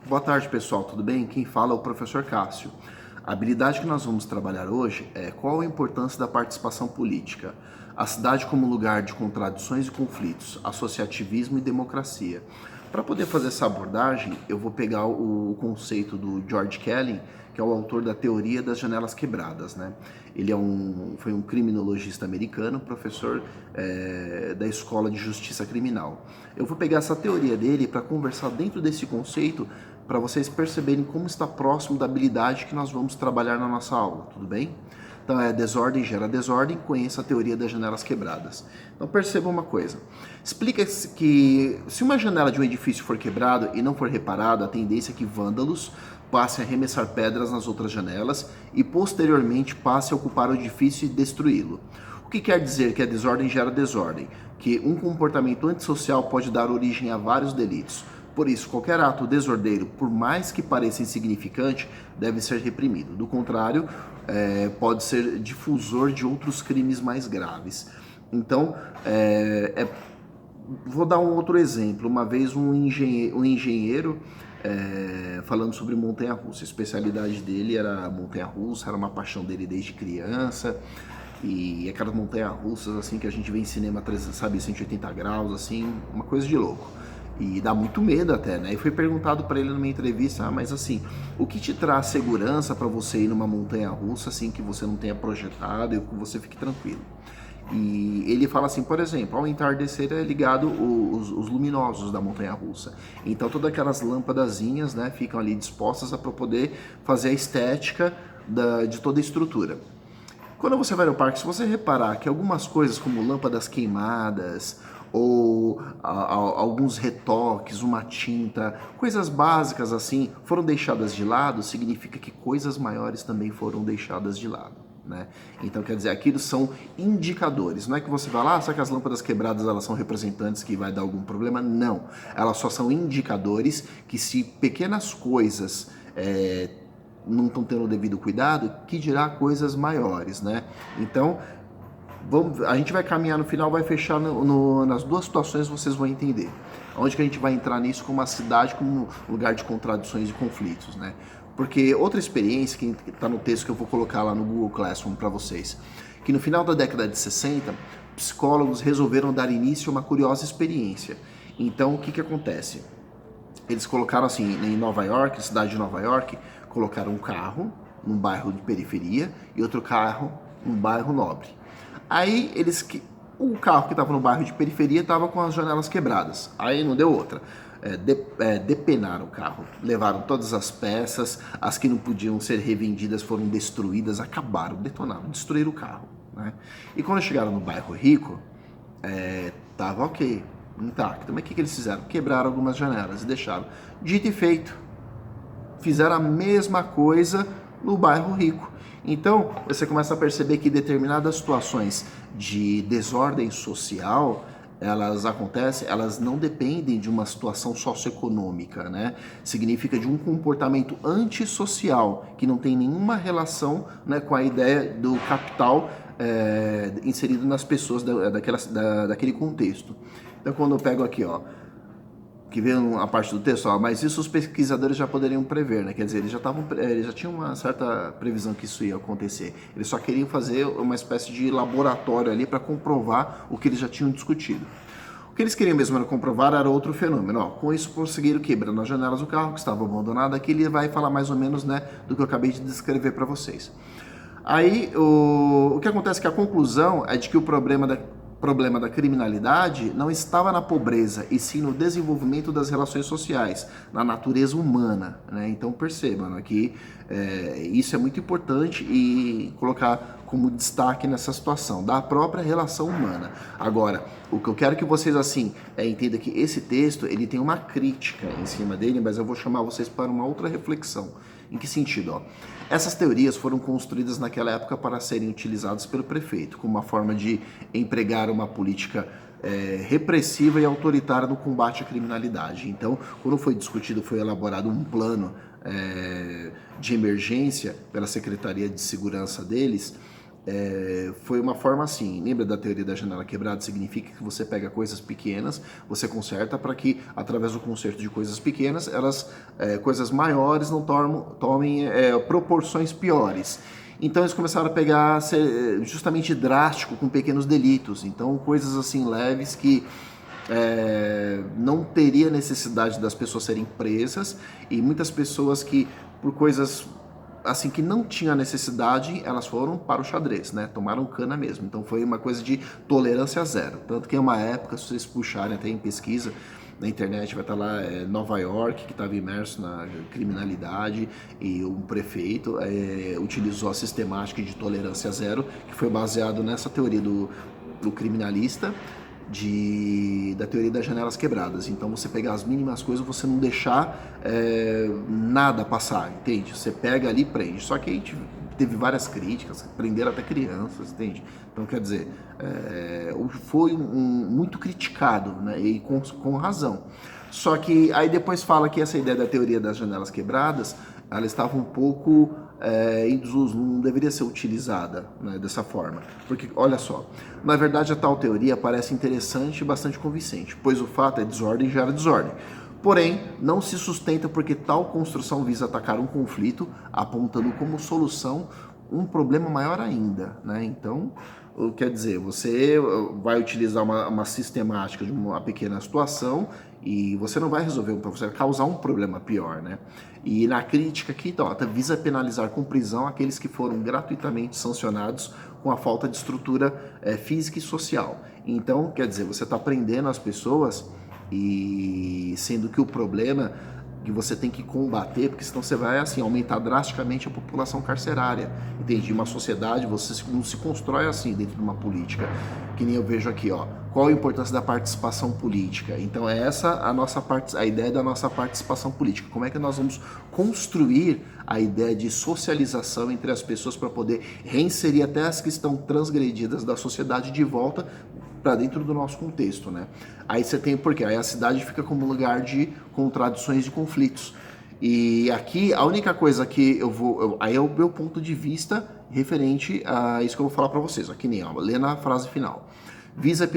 Boa tarde, pessoal, tudo bem? Quem fala é o professor Cássio. A habilidade que nós vamos trabalhar hoje é qual a importância da participação política, a cidade como lugar de contradições e conflitos, associativismo e democracia. Para poder fazer essa abordagem, eu vou pegar o conceito do George Kelly, que é o autor da teoria das janelas quebradas, né? Ele foi um criminologista americano, professor da Escola de Justiça Criminal. Eu vou pegar essa teoria dele para conversar dentro desse conceito para vocês perceberem como está próximo da habilidade que nós vamos trabalhar na nossa aula, tudo bem? Então desordem gera desordem, conheça a teoria das janelas quebradas. Então perceba uma coisa, explica que se uma janela de um edifício for quebrada e não for reparada, a tendência é que vândalos passem a arremessar pedras nas outras janelas e posteriormente passem a ocupar o edifício e destruí-lo. O que quer dizer que a desordem gera desordem? Que um comportamento antissocial pode dar origem a vários delitos. Por isso, qualquer ato desordeiro, por mais que pareça insignificante, deve ser reprimido. Do contrário, pode ser difusor de outros crimes mais graves. Então, vou dar um outro exemplo. Uma vez um engenheiro falando sobre montanha-russa. A especialidade dele era montanha-russa, era uma paixão dele desde criança. E aquelas montanhas-russas assim que a gente vê em cinema, sabe, 180 graus, assim, uma coisa de louco. E dá muito medo até, né? E foi perguntado para ele numa entrevista, mas assim, o que te traz segurança para você ir numa montanha-russa assim que você não tenha projetado e que você fique tranquilo? E ele fala assim, por exemplo, ao entardecer é ligado os luminosos da montanha-russa. Então todas aquelas lâmpadazinhas, né, ficam ali dispostas para poder fazer a estética de toda a estrutura. Quando você vai no parque, se você reparar que algumas coisas como lâmpadas queimadas ou alguns retoques, uma tinta, coisas básicas assim, foram deixadas de lado, significa que coisas maiores também foram deixadas de lado, né? Então quer dizer, aquilo são indicadores. Não é que você vai lá, só que as lâmpadas quebradas elas são representantes que vai dar algum problema? Não. Elas só são indicadores que se pequenas coisas não estão tendo o devido cuidado, que dirá coisas maiores, né? Então, a gente vai caminhar no final, vai fechar nas duas situações, vocês vão entender. Onde que a gente vai entrar nisso como uma cidade, como lugar de contradições e conflitos, né? Porque outra experiência, que está no texto que eu vou colocar lá no Google Classroom para vocês, que no final da década de 60, psicólogos resolveram dar início a uma curiosa experiência. Então, o que acontece? Eles colocaram assim, em Nova York, cidade de Nova York, colocaram um carro num bairro de periferia e outro carro num bairro nobre. Aí o carro que estava no bairro de periferia estava com as janelas quebradas. Aí não deu outra. Depenaram o carro, levaram todas as peças, as que não podiam ser revendidas foram destruídas, acabaram, detonaram, destruíram o carro, né? E quando chegaram no bairro rico, tava ok, intacto. Mas o que eles fizeram? Quebraram algumas janelas e deixaram. Dito e feito, fizeram a mesma coisa no bairro rico. Então, você começa a perceber que determinadas situações de desordem social, elas acontecem, elas não dependem de uma situação socioeconômica, né? Significa de um comportamento antissocial, que não tem nenhuma relação, né, com a ideia do capital inserido nas pessoas daquele contexto. Então, quando eu pego aqui, ó, que vê a parte do texto, ó, mas isso os pesquisadores já poderiam prever, né? Quer dizer, eles já tinham uma certa previsão que isso ia acontecer. Eles só queriam fazer uma espécie de laboratório ali para comprovar o que eles já tinham discutido. O que eles queriam mesmo era comprovar era outro fenômeno. Ó, com isso conseguiram quebrando as janelas do carro que estava abandonado. Aqui ele vai falar mais ou menos, né, do que eu acabei de descrever para vocês. Aí o que acontece é que a conclusão é de que o problema da criminalidade não estava na pobreza, e sim no desenvolvimento das relações sociais, na natureza humana, né? Então percebam que isso é muito importante e colocar como destaque nessa situação, da própria relação humana. Agora, o que eu quero que vocês assim entendam que esse texto ele tem uma crítica em cima dele, mas eu vou chamar vocês para uma outra reflexão. Em que sentido? Ó? Essas teorias foram construídas naquela época para serem utilizadas pelo prefeito, como uma forma de empregar uma política repressiva e autoritária no combate à criminalidade. Então, quando foi discutido, foi elaborado um plano de emergência pela Secretaria de Segurança deles, foi uma forma assim, lembra da teoria da janela quebrada? Significa que você pega coisas pequenas, você conserta para que, através do conserto de coisas pequenas, coisas maiores não tomem proporções piores. Então eles começaram a pegar ser justamente drástico com pequenos delitos, então coisas assim leves que não teria necessidade das pessoas serem presas, e muitas pessoas que, por coisas assim que não tinha necessidade, elas foram para o xadrez, né? Tomaram cana mesmo. Então foi uma coisa de tolerância zero. Tanto que em uma época, se vocês puxarem até em pesquisa na internet, vai estar lá Nova York, que estava imerso na criminalidade, e um prefeito utilizou a sistemática de tolerância zero, que foi baseado nessa teoria do criminalista, da teoria das janelas quebradas. Então você pegar as mínimas coisas, você não deixar nada passar, entende? Você pega ali e prende. Só que a gente teve várias críticas, prenderam até crianças, entende? Então quer dizer, foi muito criticado, né? E com razão. Só que aí depois fala que essa ideia da teoria das janelas quebradas, ela estava um pouco em desuso, não deveria ser utilizada, né, dessa forma. Porque, olha só, na verdade a tal teoria parece interessante e bastante convincente, pois o fato é desordem gera desordem. Porém, não se sustenta porque tal construção visa atacar um conflito, apontando como solução um problema maior ainda, né? Então, quer dizer, você vai utilizar uma sistemática de uma pequena situação e você não vai resolver, você vai causar um problema pior, né? E na crítica aqui, então, visa penalizar com prisão aqueles que foram gratuitamente sancionados com a falta de estrutura física e social. Então, quer dizer, você está prendendo as pessoas, e sendo que o problema que você tem que combater, porque senão você vai assim aumentar drasticamente a população carcerária, entende? Uma sociedade, você não se constrói assim dentro de uma política, que nem eu vejo aqui, ó. Qual a importância da participação política? Então essa a ideia da nossa participação política. Como é que nós vamos construir a ideia de socialização entre as pessoas para poder reinserir até as que estão transgredidas da sociedade de volta para dentro do nosso contexto, né? Aí você tem por quê? Aí a cidade fica como lugar de contradições e conflitos. E aqui a única coisa que aí é o meu ponto de vista referente a isso que eu vou falar para vocês. Aqui nem, ó, lê na frase final. Visa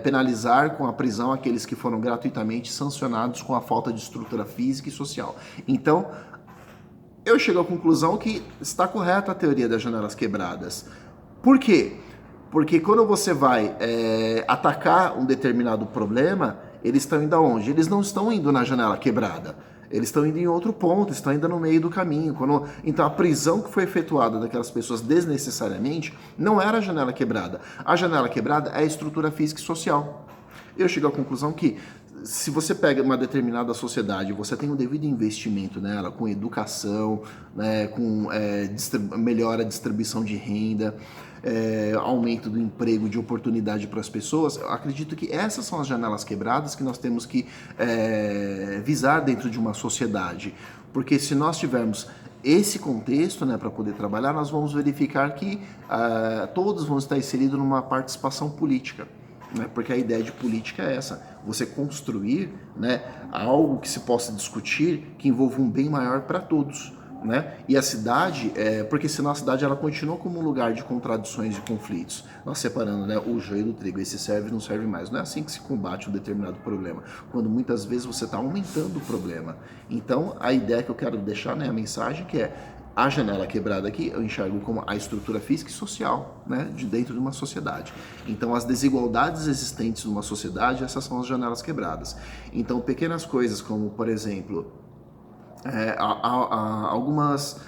penalizar com a prisão aqueles que foram gratuitamente sancionados com a falta de estrutura física e social. Então, eu chego à conclusão que está correta a teoria das janelas quebradas. Por quê? Porque quando você vai atacar um determinado problema, eles estão indo aonde? Eles não estão indo na janela quebrada. Eles estão indo em outro ponto, estão indo no meio do caminho. Então a prisão que foi efetuada daquelas pessoas desnecessariamente não era a janela quebrada. A janela quebrada é a estrutura física e social. Eu chego à conclusão que se você pega uma determinada sociedade, você tem um devido investimento nela, com educação, né, com melhora a distribuição de renda, aumento do emprego, de oportunidade para as pessoas, eu acredito que essas são as janelas quebradas que nós temos que visar dentro de uma sociedade. Porque se nós tivermos esse contexto, né, para poder trabalhar, nós vamos verificar que todos vão estar inseridos numa participação política. Porque a ideia de política é essa, você construir, né, algo que se possa discutir que envolva um bem maior para todos, né? E a cidade, porque senão a cidade ela continua como um lugar de contradições e conflitos, nós separando, né, o joio do trigo, esse serve e não serve mais. Não é assim que se combate um determinado problema, quando muitas vezes você está aumentando o problema. Então a ideia que eu quero deixar, né, a mensagem que a janela quebrada aqui, eu enxergo como a estrutura física e social, né, de dentro de uma sociedade. Então, as desigualdades existentes numa sociedade, essas são as janelas quebradas. Então, pequenas coisas como, por exemplo, algumas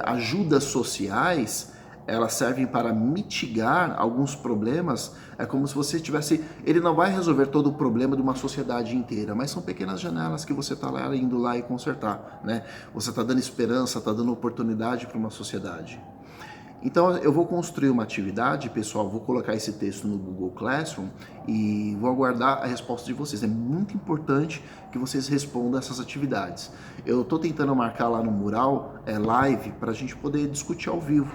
ajudas sociais, elas servem para mitigar alguns problemas. É como se você tivesse... Ele não vai resolver todo o problema de uma sociedade inteira, mas são pequenas janelas que você está indo lá e consertar, né? Você está dando esperança, está dando oportunidade para uma sociedade. Então eu vou construir uma atividade, pessoal, vou colocar esse texto no Google Classroom e vou aguardar a resposta de vocês. É muito importante que vocês respondam essas atividades. Eu estou tentando marcar lá no mural live para a gente poder discutir ao vivo,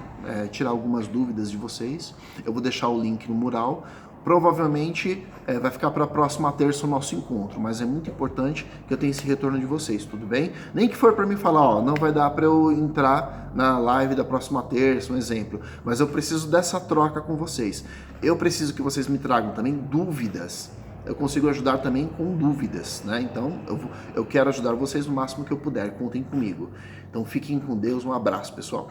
tirar algumas dúvidas de vocês. Eu vou deixar o link no mural, provavelmente vai ficar para a próxima terça o nosso encontro, mas é muito importante que eu tenha esse retorno de vocês, tudo bem? Nem que for para me falar, ó, não vai dar para eu entrar na live da próxima terça, um exemplo, mas eu preciso dessa troca com vocês. Eu preciso que vocês me tragam também dúvidas. Eu consigo ajudar também com dúvidas, né? Então eu quero ajudar vocês no máximo que eu puder, contem comigo. Então fiquem com Deus, um abraço, pessoal.